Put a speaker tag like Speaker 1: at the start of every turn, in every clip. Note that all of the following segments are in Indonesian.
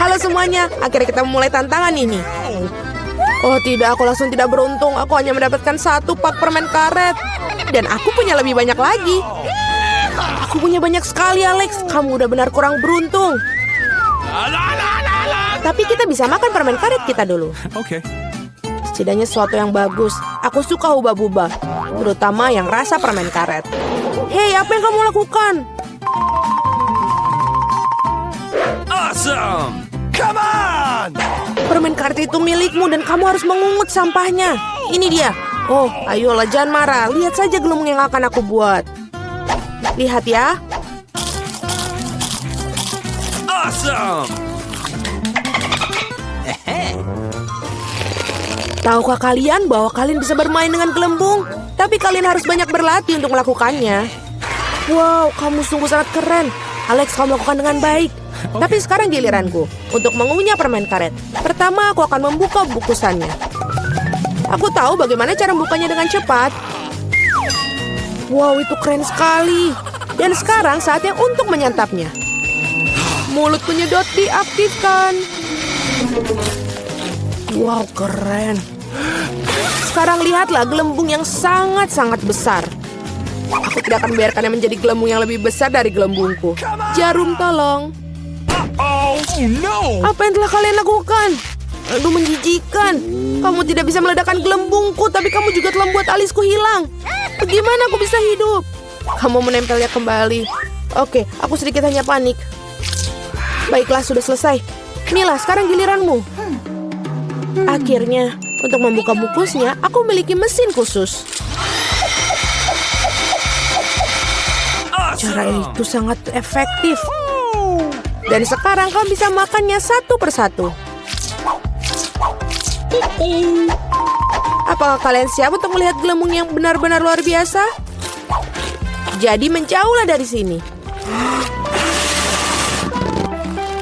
Speaker 1: Halo semuanya, akhirnya kita memulai tantangan ini. Oh tidak, aku langsung tidak beruntung. Aku hanya mendapatkan 1 pak permen karet. Dan aku punya lebih banyak lagi. Aku punya banyak sekali, Alex. Kamu udah benar kurang beruntung. Tapi kita bisa makan permen karet kita dulu.
Speaker 2: Oke.
Speaker 1: Setidaknya sesuatu yang bagus. Aku suka hubah-bubah, terutama yang rasa permen karet. Hei, apa yang kamu lakukan?
Speaker 2: Awesome! Come on!
Speaker 1: Permen karet itu milikmu dan kamu harus mengungut sampahnya. Ini dia. Oh, ayolah jangan marah. Lihat saja gelembung yang akan aku buat. Lihat ya.
Speaker 2: Awesome!
Speaker 1: Tahukah kalian bahwa kalian bisa bermain dengan gelembung? Tapi kalian harus banyak berlatih untuk melakukannya. Wow, kamu sungguh sangat keren. Alex, kamu lakukan dengan baik. Tapi sekarang giliranku untuk mengunyah permen karet. Pertama, aku akan membuka bungkusannya. Aku tahu bagaimana cara membukanya dengan cepat. Wow, itu keren sekali. Dan sekarang saatnya untuk menyantapnya. Mulut penyedot diaktifkan. Wow, keren. Sekarang lihatlah gelembung yang sangat-sangat besar. Aku tidak akan membiarkannya menjadi gelembung yang lebih besar dari gelembungku. Jarum, tolong.
Speaker 2: Oh no!
Speaker 1: Apa yang telah kalian lakukan? Aduh, menjijikan. Kamu tidak bisa meledakkan gelembungku, tapi kamu juga telah membuat alisku hilang. Bagaimana aku bisa hidup? Kamu menempelnya kembali. Oke, aku sedikit hanya panik. Baiklah, sudah selesai. Mila, sekarang giliranmu. Akhirnya, untuk membuka bungkusnya, aku memiliki mesin khusus. Cara itu sangat efektif. Dan sekarang kau bisa makannya satu persatu. Apakah kalian siap untuk melihat gelembung yang benar-benar luar biasa? Jadi menjauhlah dari sini.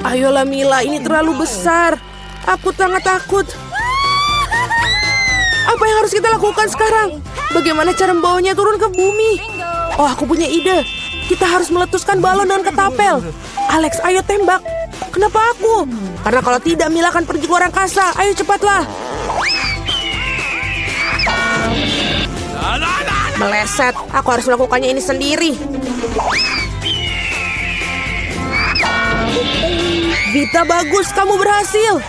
Speaker 1: Ayolah Mila, ini terlalu besar. Aku sangat takut. Apa yang harus kita lakukan sekarang? Bagaimana cara membawanya turun ke bumi? Oh, aku punya ide. Kita harus meletuskan balon dengan ketapel. Alex, ayo tembak. Kenapa aku? Karena kalau tidak, Mila akan pergi ke luar angkasa. Ayo cepatlah. Meleset. Aku harus melakukannya ini sendiri. Vita, bagus. Kamu berhasil.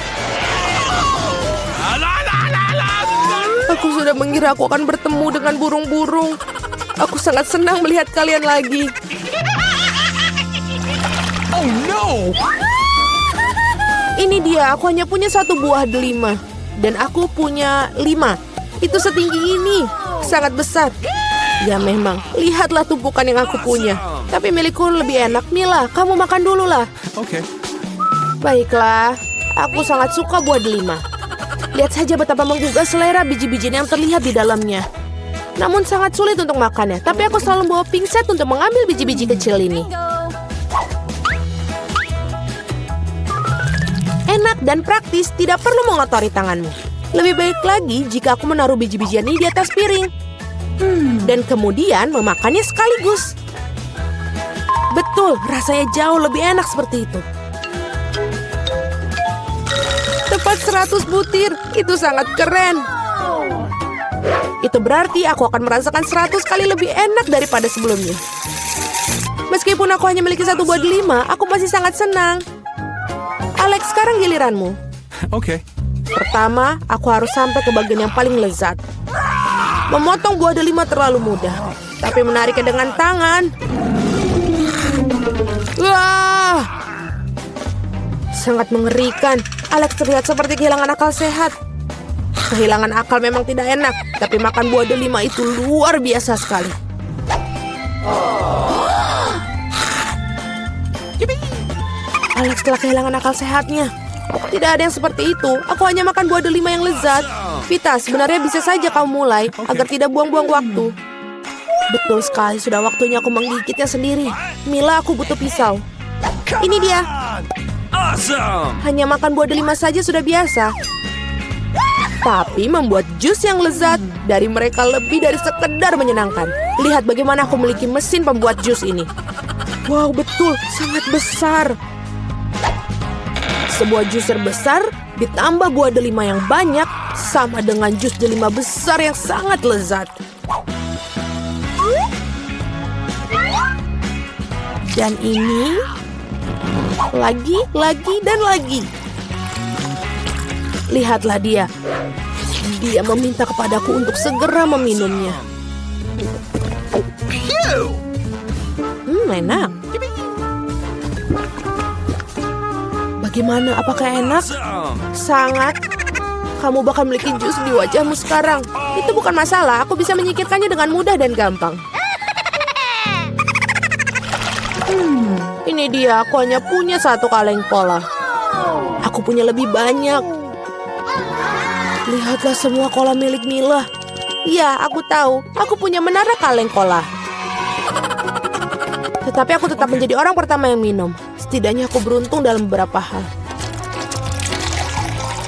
Speaker 1: Aku sudah mengira aku akan bertemu dengan burung-burung. Aku sangat senang melihat kalian lagi.
Speaker 2: Oh no!
Speaker 1: Ini dia, aku hanya punya 1 buah delima. Dan aku punya 5. Itu setinggi ini. Sangat besar. Ya memang, lihatlah tumpukan yang aku punya. Tapi milikku lebih enak. Mila, kamu makan dulu lah.
Speaker 2: Oke.
Speaker 1: Baiklah, aku sangat suka buah delima. Lihat saja betapa menggugah selera biji-bijian yang terlihat di dalamnya. Namun sangat sulit untuk makannya. Tapi aku selalu bawa pingset untuk mengambil biji-biji kecil ini. Enak dan praktis, tidak perlu mengotori tanganmu. Lebih baik lagi jika aku menaruh biji-bijian ini di atas piring. Dan kemudian memakannya sekaligus. Betul, rasanya jauh lebih enak seperti itu. Tepat 100 butir, itu sangat keren. Itu berarti aku akan merasakan 100 kali lebih enak daripada sebelumnya. Meskipun aku hanya memiliki 1 buah delima, aku masih sangat senang. Alex, sekarang giliranmu.
Speaker 2: Oke.
Speaker 1: Pertama, aku harus sampai ke bagian yang paling lezat. Memotong buah delima terlalu mudah, tapi menariknya dengan tangan. Wah! Sangat mengerikan. Alex terlihat seperti kehilangan akal sehat. Kehilangan akal memang tidak enak, tapi makan buah delima itu luar biasa sekali. Alex telah kehilangan akal sehatnya. Tidak ada yang seperti itu. Aku hanya makan buah delima yang lezat. Vita, sebenarnya bisa saja kamu mulai agar tidak buang-buang waktu. Betul sekali, sudah waktunya aku menggigitnya sendiri. Mila, aku butuh pisau. Ini dia.
Speaker 2: Awesome!
Speaker 1: Hanya makan buah delima saja sudah biasa. Tapi membuat jus yang lezat dari mereka lebih dari sekedar menyenangkan. Lihat bagaimana aku memiliki mesin pembuat jus ini. Wow, betul, sangat besar. Sebuah juicer besar ditambah buah delima yang banyak sama dengan jus delima besar yang sangat lezat. Dan ini lagi dan lagi. Lihatlah dia. Dia meminta kepadaku untuk segera meminumnya. Enak. Bagaimana? Apakah enak?
Speaker 2: Awesome.
Speaker 1: Sangat. Kamu bakal memiliki jus di wajahmu sekarang. Itu bukan masalah. Aku bisa menyingkirkannya dengan mudah dan gampang. Ini dia. Aku hanya punya satu kaleng cola. Aku punya lebih banyak. Lihatlah semua cola milik Mila. Ya, aku tahu. Aku punya menara kaleng cola. Tetapi aku tetap menjadi orang pertama yang minum. Setidaknya aku beruntung dalam beberapa hal.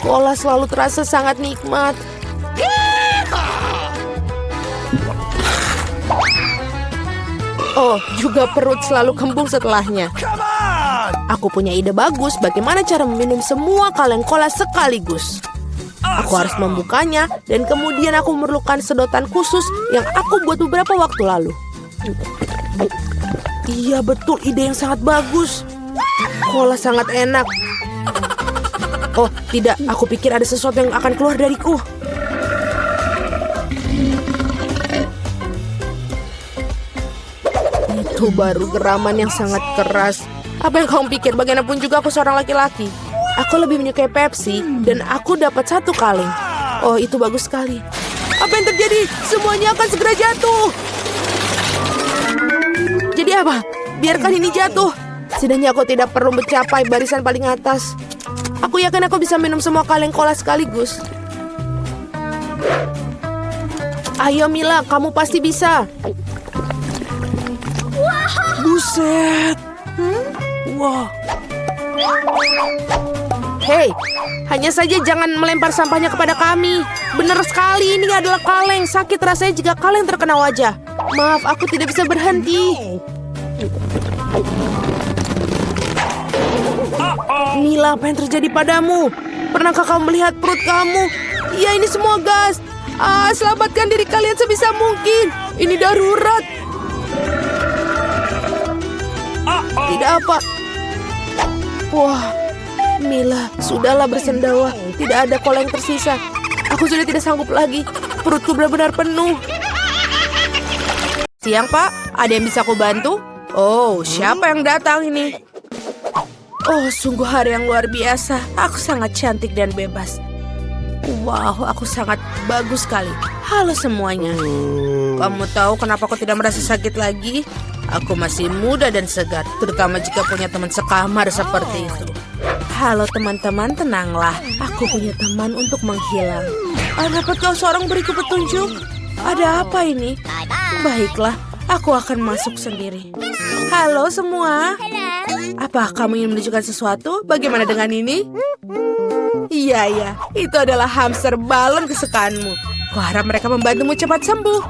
Speaker 1: Cola selalu terasa sangat nikmat. Oh, juga perut selalu kembung setelahnya.
Speaker 2: Come on!
Speaker 1: Aku punya ide bagus bagaimana cara meminum semua kaleng cola sekaligus. Aku harus membukanya dan kemudian aku memerlukan sedotan khusus yang aku buat beberapa waktu lalu. Iya, betul, ide yang sangat bagus. Cola sangat enak. Oh, tidak, aku pikir ada sesuatu yang akan keluar dariku. Itu baru geraman yang sangat keras. Apa yang kamu pikir? Bagaimanapun juga aku seorang laki-laki. Aku lebih menyukai Pepsi dan aku dapat satu kaleng. Oh, itu bagus sekali. Apa yang terjadi? Semuanya akan segera jatuh. Jadi apa? Biarkan ini jatuh. Setidaknya aku tidak perlu mencapai barisan paling atas. Aku yakin aku bisa minum semua kaleng cola sekaligus. Ayo Mila, kamu pasti bisa. Buset. Wah. Hei, hanya saja jangan melempar sampahnya kepada kami. Benar sekali, ini adalah kaleng. Sakit rasanya jika kaleng terkena wajah. Maaf, aku tidak bisa berhenti. Mila, apa yang terjadi padamu? Pernahkah kamu melihat perut kamu? Ya, ini semua gas. Selamatkan diri kalian sebisa mungkin. Ini darurat. Tidak apa. Wah, Mila, sudahlah bersendawa. Tidak ada cola yang tersisa. Aku sudah tidak sanggup lagi. Perutku benar-benar penuh. Siang, Pak. Ada yang bisa aku bantu? Oh, siapa yang datang ini? Oh, sungguh hari yang luar biasa. Aku sangat cantik dan bebas. Wow, aku sangat bagus sekali. Halo semuanya. Kamu tahu kenapa aku tidak merasa sakit lagi? Aku masih muda dan segar, terutama jika punya teman sekamar seperti itu. Halo teman-teman, tenanglah. Aku punya teman untuk menghilang. Dapat kau seorang beriku petunjuk? Ada apa ini? Baiklah, aku akan masuk sendiri. Halo semua. Apa kamu ingin menunjukkan sesuatu? Bagaimana dengan ini? Iya, itu adalah hamster balon kesukaanmu. Kuharap mereka membantumu cepat sembuh.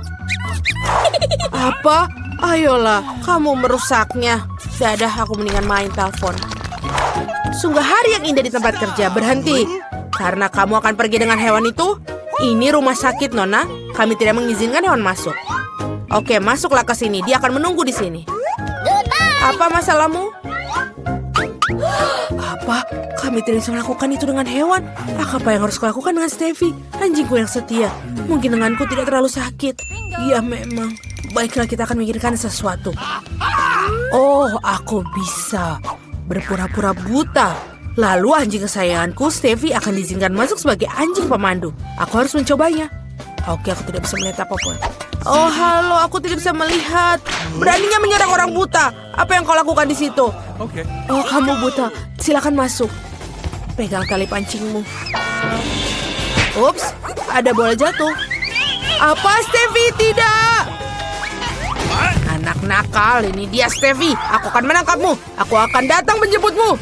Speaker 1: Apa? Ayolah, kamu merusaknya. Dadah, aku mendingan main telepon. Sungguh hari yang indah di tempat kerja. Berhenti. Karena kamu akan pergi dengan hewan itu. Ini rumah sakit, Nona. Kami tidak mengizinkan hewan masuk. Oke, masuklah ke sini. Dia akan menunggu di sini. Apa masalahmu? Apa? Kami tidak bisa melakukan itu dengan hewan. Apa yang harus kulakukan dengan Steffi? Anjingku yang setia. Mungkin denganku tidak terlalu sakit. Ya memang. Baiklah, kita akan memikirkan sesuatu. Oh, aku bisa berpura-pura buta. Lalu anjing kesayanganku, Steffi, akan diizinkan masuk sebagai anjing pemandu. Aku harus mencobanya. Oke, aku tidak bisa melihat apapun. Oh, halo, aku tidak bisa melihat. Beraninya menyerang orang buta. Apa yang kau lakukan di situ?
Speaker 2: Okay.
Speaker 1: Oh, kamu buta. Silakan masuk. Pegang tali pancingmu. Ups, ada bola jatuh. Apa, Steffi? Tidak. Anak nakal, ini dia Steffi. Aku akan menangkapmu. Aku akan datang menjemputmu.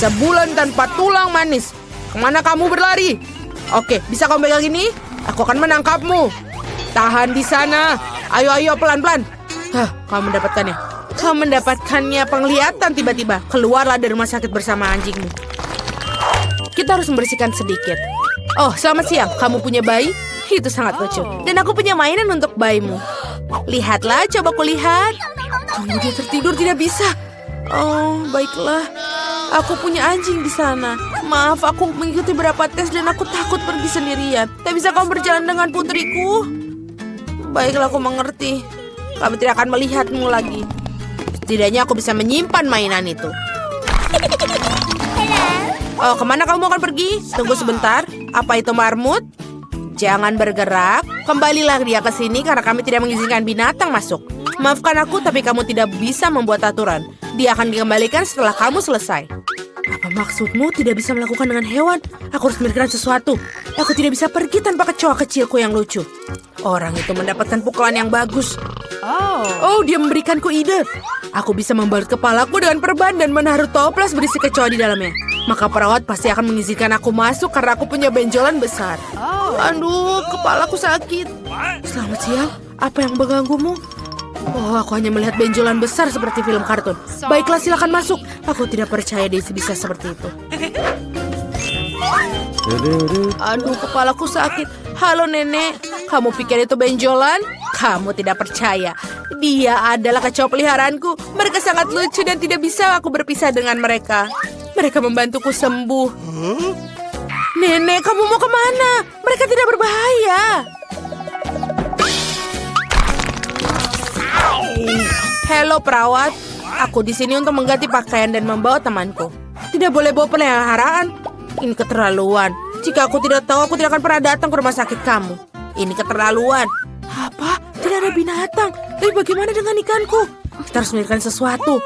Speaker 1: Sebulan tanpa tulang manis. Kemana kamu berlari? Oke, bisa kamu pegang ini? Aku akan menangkapmu. Tahan di sana. Ayo, pelan-pelan. Kamu mendapatkannya. Kamu mendapatkannya penglihatan tiba-tiba. Keluarlah dari rumah sakit bersama anjingmu. kita harus membersihkan sedikit. Oh, selamat siang. Kamu punya bayi? Itu sangat lucu. Dan aku punya mainan untuk bayimu. Lihatlah, coba kulihat. Tunggu, dia tertidur, tidak bisa. Oh, baiklah. Aku punya anjing di sana. Maaf, aku mengikuti beberapa tes dan aku takut pergi sendirian. Tak bisa kamu berjalan dengan putriku? Baiklah, aku mengerti. Kami tidak akan melihatmu lagi. Setidaknya aku bisa menyimpan mainan itu. Oh, kemana kamu akan pergi? Tunggu sebentar. Apa itu marmut? Jangan bergerak. Kembalilah dia ke sini karena kami tidak mengizinkan binatang masuk. Maafkan aku, tapi kamu tidak bisa membuat aturan. Dia akan dikembalikan setelah kamu selesai. Apa maksudmu tidak bisa melakukan dengan hewan? Aku harus memikirkan sesuatu. Aku tidak bisa pergi tanpa kecoa kecilku yang lucu. Orang itu mendapatkan pukulan yang bagus. Oh, dia memberikanku ide. Aku bisa membalut kepalaku dengan perban dan menaruh toples berisi kecoa di dalamnya. Maka perawat pasti akan mengizinkan aku masuk karena aku punya benjolan besar. Aduh, kepalaku sakit. Selamat siang, apa yang mengganggumu? Oh, aku hanya melihat benjolan besar seperti film kartun. Baiklah, silakan masuk. Aku tidak percaya dia bisa seperti itu. Aduh, kepalaku sakit. Halo, Nenek. Kamu pikir itu benjolan? Kamu tidak percaya. Dia adalah kecoa peliharaanku. Mereka sangat lucu dan tidak bisa aku berpisah dengan mereka. Mereka membantuku sembuh. Nenek, kamu mau kemana? Mereka tidak berbahaya. Halo, perawat. Aku di sini untuk mengganti pakaian dan membawa temanku. Tidak boleh bawa peliharaan. Ini keterlaluan. Jika aku tidak tahu, aku tidak akan pernah datang ke rumah sakit kamu. Ini keterlaluan. Apa? Tidak ada binatang. Tapi bagaimana dengan ikanku? Kita harus memikirkan sesuatu.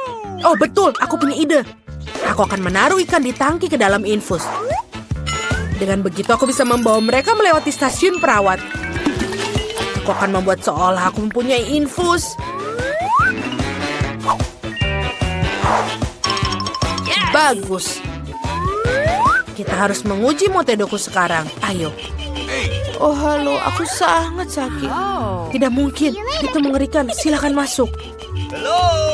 Speaker 1: Oh, betul. Aku punya ide. Aku akan menaruh ikan di tangki ke dalam infus. Dengan begitu, aku bisa membawa mereka melewati stasiun perawat. Aku akan membuat seolah aku mempunyai infus. Bagus. Kita harus menguji metodeku sekarang. Ayo. Oh, halo. Aku sangat sakit. Tidak mungkin. Itu mengerikan. Silakan masuk.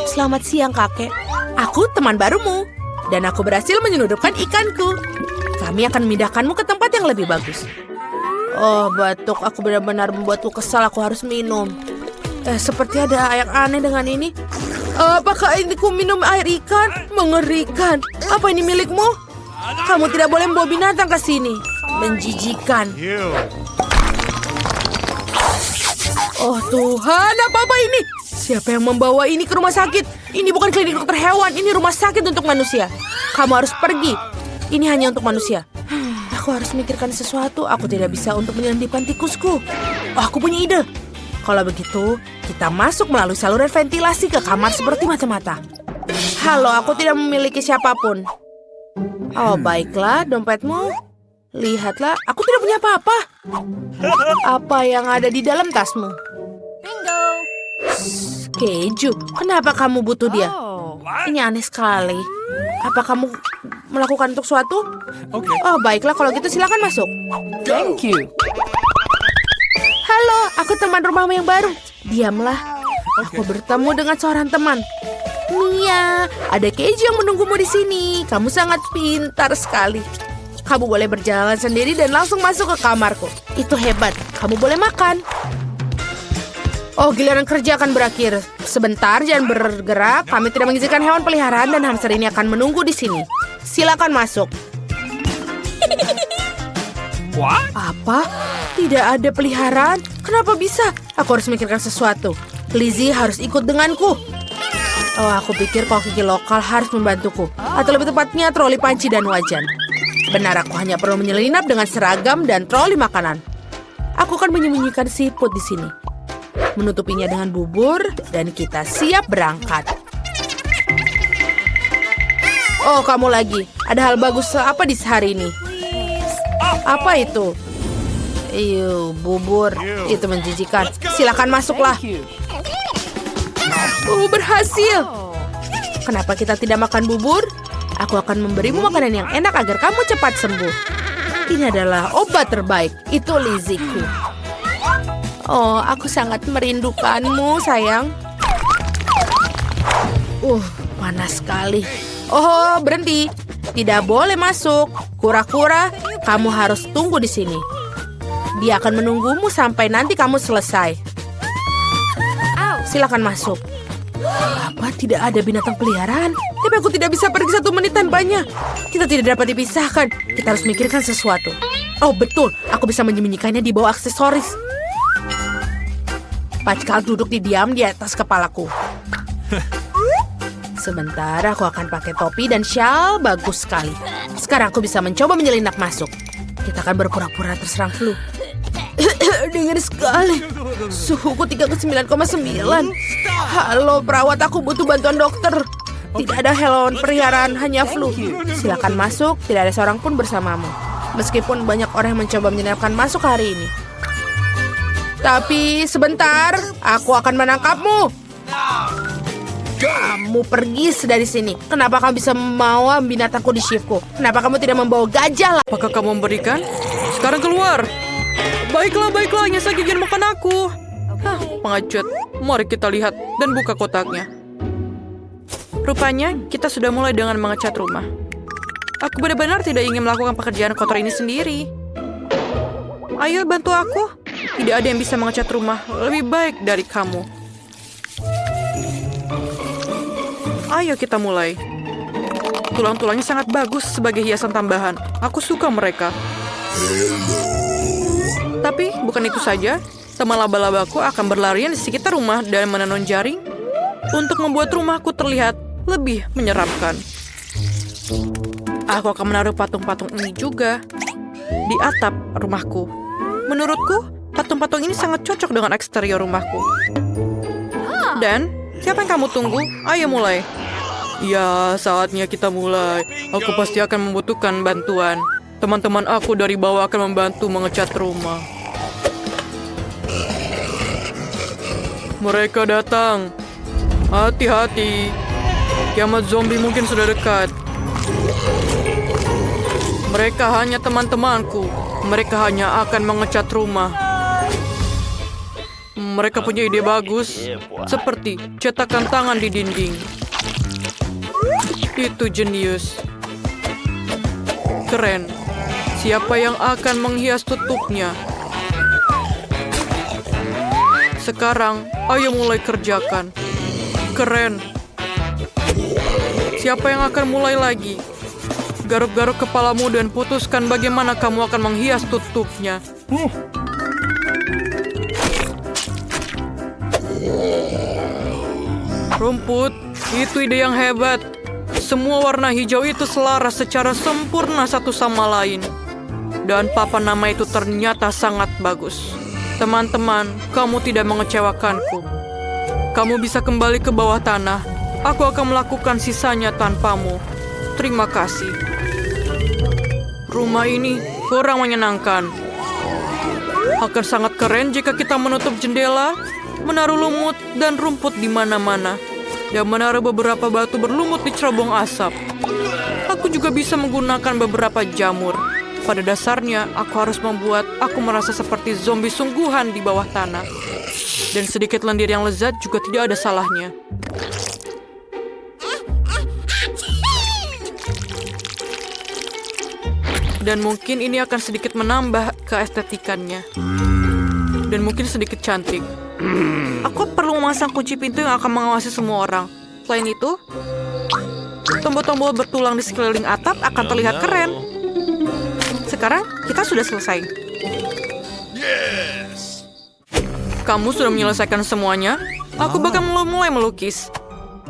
Speaker 1: Selamat siang, kakek. Aku teman barumu. Dan aku berhasil menyelundupkan ikanku. Kami akan memindahkanmu ke tempat yang lebih bagus. Oh, batuk. Aku benar-benar membuatku kesal. Aku harus minum. Seperti ada yang aneh dengan ini. Apakah ini ku minum air ikan? Mengerikan. Apa ini milikmu? Kamu tidak boleh membawa binatang ke sini. Menjijikan. Oh Tuhan, apa ini? Siapa yang membawa ini ke rumah sakit? Ini bukan klinik dokter hewan, ini rumah sakit untuk manusia. Kamu harus pergi. Ini hanya untuk manusia. Aku harus memikirkan sesuatu. Aku tidak bisa untuk menyelundupkan tikusku. Oh, aku punya ide. Kalau begitu, kita masuk melalui saluran ventilasi ke kamar seperti mata-mata. Halo, aku tidak memiliki siapapun. Oh, baiklah, dompetmu. Lihatlah, aku tidak punya apa-apa. Apa yang ada di dalam tasmu?
Speaker 3: Bingo.
Speaker 1: Keju, kenapa kamu butuh dia? Ini aneh sekali. Apa kamu melakukan untuk suatu?
Speaker 2: Okay.
Speaker 1: Oh, baiklah, kalau gitu silakan masuk.
Speaker 3: Thank you.
Speaker 1: Halo, aku teman rumahmu yang baru. Diamlah. Aku bertemu dengan seorang teman. Mia, ada keju yang menunggumu di sini. Kamu sangat pintar sekali. Kamu boleh berjalan sendiri dan langsung masuk ke kamarku. Itu hebat. Kamu boleh makan. Oh, giliran kerja akan berakhir. Sebentar, jangan bergerak. Kami tidak mengizinkan hewan peliharaan dan hamster ini akan menunggu di sini. Silakan masuk.
Speaker 2: What?
Speaker 1: Apa? Tidak ada peliharaan? Kenapa bisa? Aku harus memikirkan sesuatu. Lizzie harus ikut denganku. Oh, aku pikir koki lokal harus membantuku. Atau lebih tepatnya troli panci dan wajan. Benar, aku hanya perlu menyelinap dengan seragam dan troli makanan. Aku akan menyembunyikan siput di sini. Menutupinya dengan bubur dan kita siap berangkat. Oh, kamu lagi. Ada hal bagus apa di hari ini? Apa itu? Bubur. Itu menjijikan. Silakan masuklah.
Speaker 3: Thank you.
Speaker 1: Berhasil. Kenapa kita tidak makan bubur? Aku akan memberimu makanan yang enak agar kamu cepat sembuh. Ini adalah obat terbaik. Itu Lizzieku. Oh, aku sangat merindukanmu, sayang. Panas sekali. Oh, berhenti. Tidak boleh masuk. Kura-kura, kamu harus tunggu di sini. Dia akan menunggumu sampai nanti kamu selesai. Silakan masuk. Apa tidak ada binatang peliharaan? Tapi aku tidak bisa pergi 1 menit tanpanya. Kita tidak dapat dipisahkan. Kita harus mikirkan sesuatu. Oh betul, aku bisa menyembunyikannya di bawah aksesoris. Packal duduk diam di atas kepalaku. Sebentar, aku akan pakai topi dan syal. Bagus sekali. Sekarang aku bisa mencoba menyelinap masuk. Kita akan berpura-pura terserang flu. Dingin sekali. Suhuku 39,9. Halo perawat, aku butuh bantuan dokter. Tidak ada hewan peliharaan, hanya flu. Silakan masuk, tidak ada seorang pun bersamamu. Meskipun banyak orang yang mencoba menyelinapkan masuk hari ini. Tapi sebentar, aku akan menangkapmu. Kamu pergi dari sini. Kenapa kamu bisa membawa binatangku di shiftku? Kenapa kamu tidak membawa gajah lah?
Speaker 4: Apakah kamu memberikan? Sekarang keluar. Baiklah, hanya saja ingin makan aku. Pengecut. Mari kita lihat dan buka kotaknya. Rupanya kita sudah mulai dengan mengecat rumah. Aku benar-benar tidak ingin melakukan pekerjaan kotor ini sendiri. Ayo bantu aku. Tidak ada yang bisa mengecat rumah lebih baik dari kamu. Ayo kita mulai. Tulang-tulangnya sangat bagus sebagai hiasan tambahan. Aku suka mereka. Tapi bukan itu saja. Teman laba-labaku akan berlarian di sekitar rumah dan menenun jaring untuk membuat rumahku terlihat lebih menyeramkan. Aku akan menaruh patung-patung ini juga di atap rumahku. Menurutku, patung-patung ini sangat cocok dengan eksterior rumahku. Dan, siapa yang kamu tunggu? Ayo mulai. Ya, saatnya kita mulai. Aku pasti akan membutuhkan bantuan. Teman-teman aku dari bawah akan membantu mengecat rumah. Mereka datang. Hati-hati. Kiamat zombie mungkin sudah dekat. Mereka hanya teman-temanku. Mereka hanya akan mengecat rumah. Mereka punya ide bagus. Seperti cetakan tangan di dinding. Itu jenius. Keren. Siapa yang akan menghias tutupnya? Sekarang, ayo mulai kerjakan. Keren. Siapa yang akan mulai lagi? Garuk-garuk kepalamu dan putuskan bagaimana kamu akan menghias tutupnya. Rumput, itu ide yang hebat. Semua warna hijau itu selaras secara sempurna satu sama lain. Dan papan nama itu ternyata sangat bagus. Teman-teman, kamu tidak mengecewakanku. Kamu bisa kembali ke bawah tanah. Aku akan melakukan sisanya tanpamu. Terima kasih. Rumah ini kurang menyenangkan. Akan sangat keren jika kita menutup jendela, menaruh lumut dan rumput di mana-mana, dan menaruh beberapa batu berlumut di cerobong asap. Aku juga bisa menggunakan beberapa jamur. Pada dasarnya, aku harus membuat aku merasa seperti zombie sungguhan di bawah tanah. Dan sedikit lendir yang lezat juga tidak ada salahnya. Dan mungkin ini akan sedikit menambah keestetikannya. Dan mungkin sedikit cantik. Aku perlu memasang kunci pintu yang akan mengawasi semua orang. Selain itu, tombol-tombol bertulang di sekeliling atap akan terlihat keren. Sekarang kita sudah selesai. Kamu sudah menyelesaikan semuanya. Aku bahkan mulai melukis.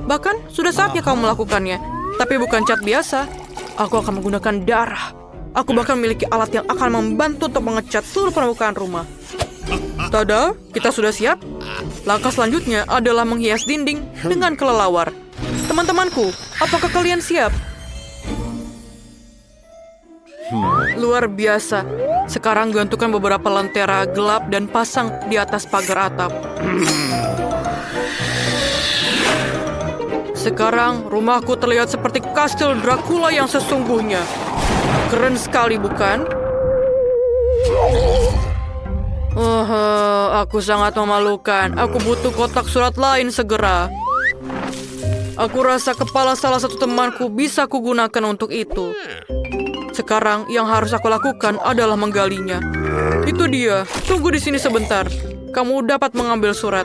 Speaker 4: Bahkan sudah saatnya kamu melakukannya. Tapi bukan cat biasa. Aku akan menggunakan darah. Aku bahkan memiliki alat yang akan membantu untuk mengecat seluruh permukaan rumah. Tada, kita sudah siap. Langkah selanjutnya adalah menghias dinding dengan kelelawar. Teman-temanku, apakah kalian siap? Luar biasa. Sekarang gantungkan beberapa lentera gelap dan pasang di atas pagar atap. Sekarang rumahku terlihat seperti kastil Dracula yang sesungguhnya. Keren sekali, bukan? Aku sangat memalukan. Aku butuh kotak surat lain segera. Aku rasa kepala salah satu temanku bisa kugunakan untuk itu. Sekarang yang harus aku lakukan adalah menggalinya. Itu dia. Tunggu di sini sebentar. Kamu dapat mengambil surat.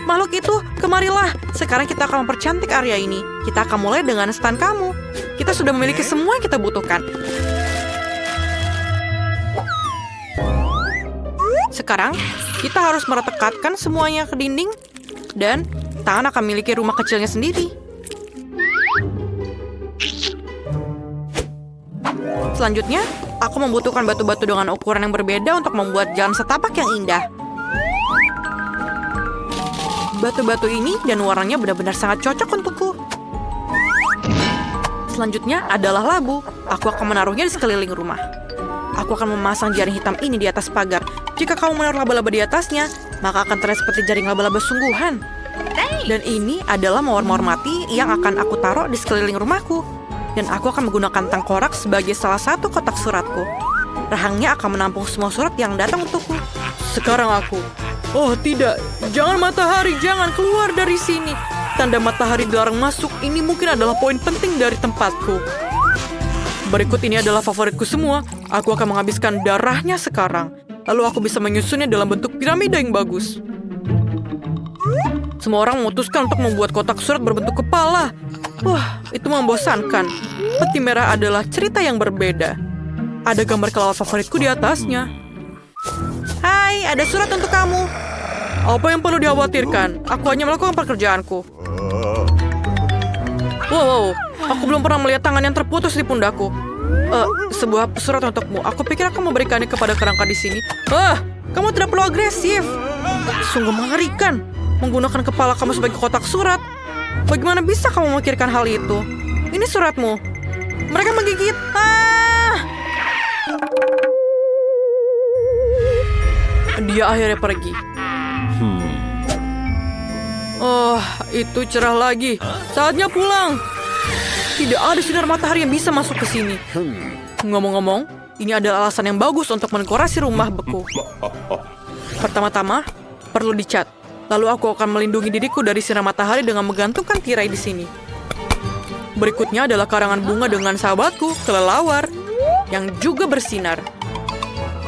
Speaker 4: Makhluk itu, kemarilah. Sekarang kita akan mempercantik area ini. Kita akan mulai dengan stand kamu. Kita sudah memiliki semua yang kita butuhkan. Sekarang, kita harus meretekatkan semuanya ke dinding. Dan tangan akan memiliki rumah kecilnya sendiri. Selanjutnya, aku membutuhkan batu-batu dengan ukuran yang berbeda untuk membuat jalan setapak yang indah. Batu-batu ini dan warnanya benar-benar sangat cocok untukku. Selanjutnya adalah labu. Aku akan menaruhnya di sekeliling rumah. Aku akan memasang jaring hitam ini di atas pagar. Jika kamu menaruh laba-laba di atasnya, maka akan terlihat seperti jaring laba-laba sungguhan. Dan ini adalah mawar-mawar mati yang akan aku taruh di sekeliling rumahku. Dan aku akan menggunakan tengkorak sebagai salah satu kotak suratku. Rahangnya akan menampung semua surat yang datang untukku. Sekarang aku. Oh tidak, jangan matahari, jangan keluar dari sini. Tanda matahari dilarang masuk ini mungkin adalah poin penting dari tempatku. Berikut ini adalah favoritku semua. Aku akan menghabiskan darahnya sekarang. Lalu aku bisa menyusunnya dalam bentuk piramida yang bagus. Semua orang memutuskan untuk membuat kotak surat berbentuk kepala. Wah, itu membosankan. Peti merah adalah cerita yang berbeda. Ada gambar kelawar favoritku di atasnya. Hai, ada surat untuk kamu. Apa yang perlu dikhawatirkan? Aku hanya melakukan pekerjaanku. Wow, aku belum pernah melihat tangan yang terputus di pundakku. Sebuah surat untukmu. Aku pikir aku memberikannya kepada kerangka di sini. Kamu tidak perlu agresif. Sungguh mengerikan. Menggunakan kepala kamu sebagai kotak surat. Bagaimana bisa kamu memikirkan hal itu? Ini suratmu. Mereka menggigit. Dia akhirnya pergi. Oh, itu cerah lagi. Saatnya pulang. Tidak ada sinar matahari yang bisa masuk ke sini. Ngomong-ngomong, ini adalah alasan yang bagus untuk mendekorasi rumah beku. Pertama-tama, perlu dicat. Lalu aku akan melindungi diriku dari sinar matahari dengan menggantungkan tirai di sini. Berikutnya adalah karangan bunga dengan sahabatku, kelelawar, yang juga bersinar.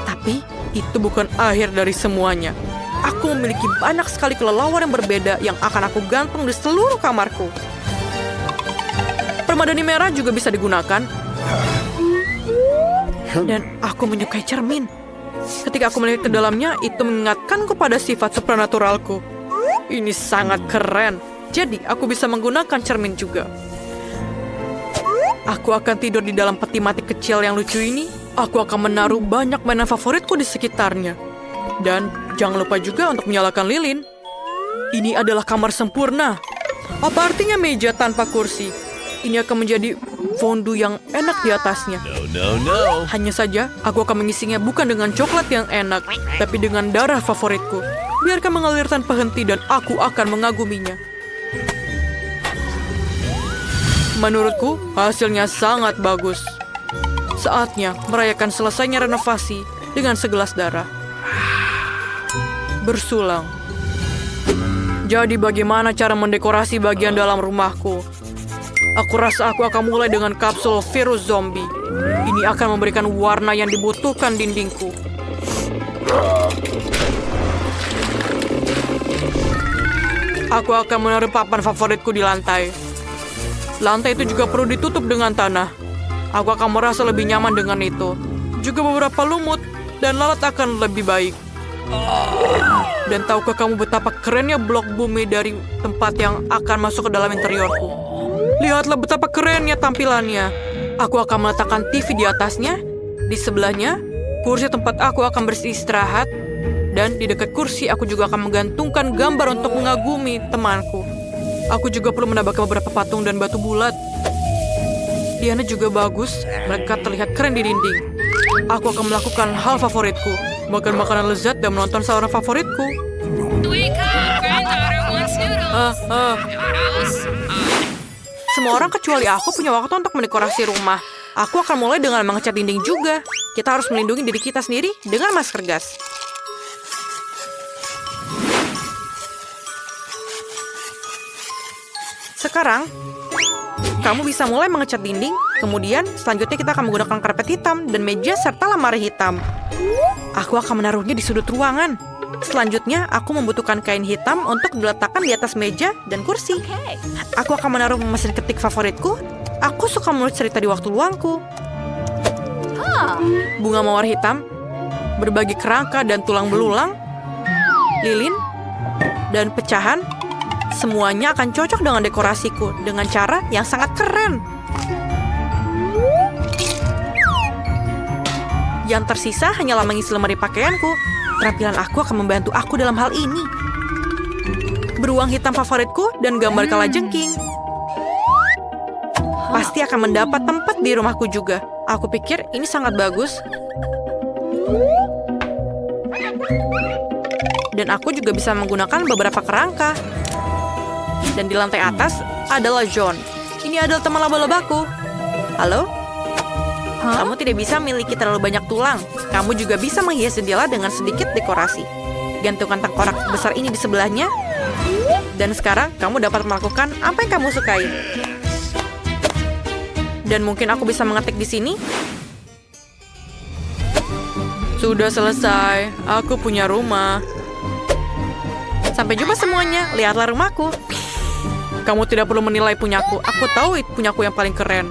Speaker 4: Tapi, itu bukan akhir dari semuanya. Aku memiliki banyak sekali kelelawar yang berbeda yang akan aku gantung di seluruh kamarku. Permadani merah juga bisa digunakan. Dan aku menyukai cermin. Ketika aku melihat ke dalamnya, itu mengingatkanku pada sifat supranaturalku. Ini sangat keren. Jadi, aku bisa menggunakan cermin juga. Aku akan tidur di dalam peti mati kecil yang lucu ini. Aku akan menaruh banyak mainan favoritku di sekitarnya. Dan jangan lupa juga untuk menyalakan lilin. Ini adalah kamar sempurna. Apa artinya meja tanpa kursi? Ini akan menjadi fondue yang enak di atasnya.
Speaker 2: No.
Speaker 4: Hanya saja, aku akan mengisinya bukan dengan coklat yang enak, tapi dengan darah favoritku. Biarkan mengalir tanpa henti dan aku akan mengaguminya. Menurutku, hasilnya sangat bagus. Saatnya merayakan selesainya renovasi dengan segelas darah. Bersulang. Jadi bagaimana cara mendekorasi bagian dalam rumahku? Aku rasa aku akan mulai dengan kapsul virus zombie. Ini akan memberikan warna yang dibutuhkan dindingku. Aku akan menaruh papan favoritku di lantai. Lantai itu juga perlu ditutup dengan tanah. Aku akan merasa lebih nyaman dengan itu. Juga beberapa lumut dan lalat akan lebih baik. Dan tahukah kamu betapa kerennya blok bumi dari tempat yang akan masuk ke dalam interiorku? Lihatlah betapa kerennya tampilannya. Aku akan meletakkan TV di atasnya. Di sebelahnya, kursi tempat aku akan beristirahat. Dan di dekat kursi, aku juga akan menggantungkan gambar untuk mengagumi temanku. Aku juga perlu menambahkan beberapa patung dan batu bulat. Diana juga bagus. Mereka terlihat keren di dinding. Aku akan melakukan hal favoritku. Makan makanan lezat dan menonton saluran favoritku.
Speaker 5: Wake up, granddaughter wants noodles.
Speaker 4: Semua orang kecuali aku punya waktu untuk mendekorasi rumah. Aku akan mulai dengan mengecat dinding juga. Kita harus melindungi diri kita sendiri dengan masker gas. Sekarang, kamu bisa mulai mengecat dinding. Kemudian, selanjutnya kita akan menggunakan karpet hitam dan meja serta lemari hitam. Aku akan menaruhnya di sudut ruangan. Selanjutnya, aku membutuhkan kain hitam untuk diletakkan di atas meja dan kursi. Aku akan menaruh mesin ketik favoritku. Aku suka menulis cerita di waktu luangku. Bunga mawar hitam, berbagai kerangka dan tulang belulang, lilin, dan pecahan. Semuanya akan cocok dengan dekorasiku dengan cara yang sangat keren. Yang tersisa hanyalah mengisi lemari pakaianku. Keterampilan aku akan membantu aku dalam hal ini. Beruang hitam favoritku dan gambar kalajengking. Pasti akan mendapat tempat di rumahku juga. Aku pikir ini sangat bagus. Dan aku juga bisa menggunakan beberapa kerangka. Dan di lantai atas adalah John. Ini adalah teman laba-labaku. Halo? Kamu tidak bisa memiliki terlalu banyak tulang. Kamu juga bisa menghias jendela dengan sedikit dekorasi. Gantungkan tengkorak besar ini di sebelahnya. Dan sekarang kamu dapat melakukan apa yang kamu sukai. Dan mungkin aku bisa mengetik di sini. Sudah selesai. Aku punya rumah. Sampai jumpa semuanya. Lihatlah rumahku. Kamu tidak perlu menilai punyaku. Aku tahu punyaku yang paling keren.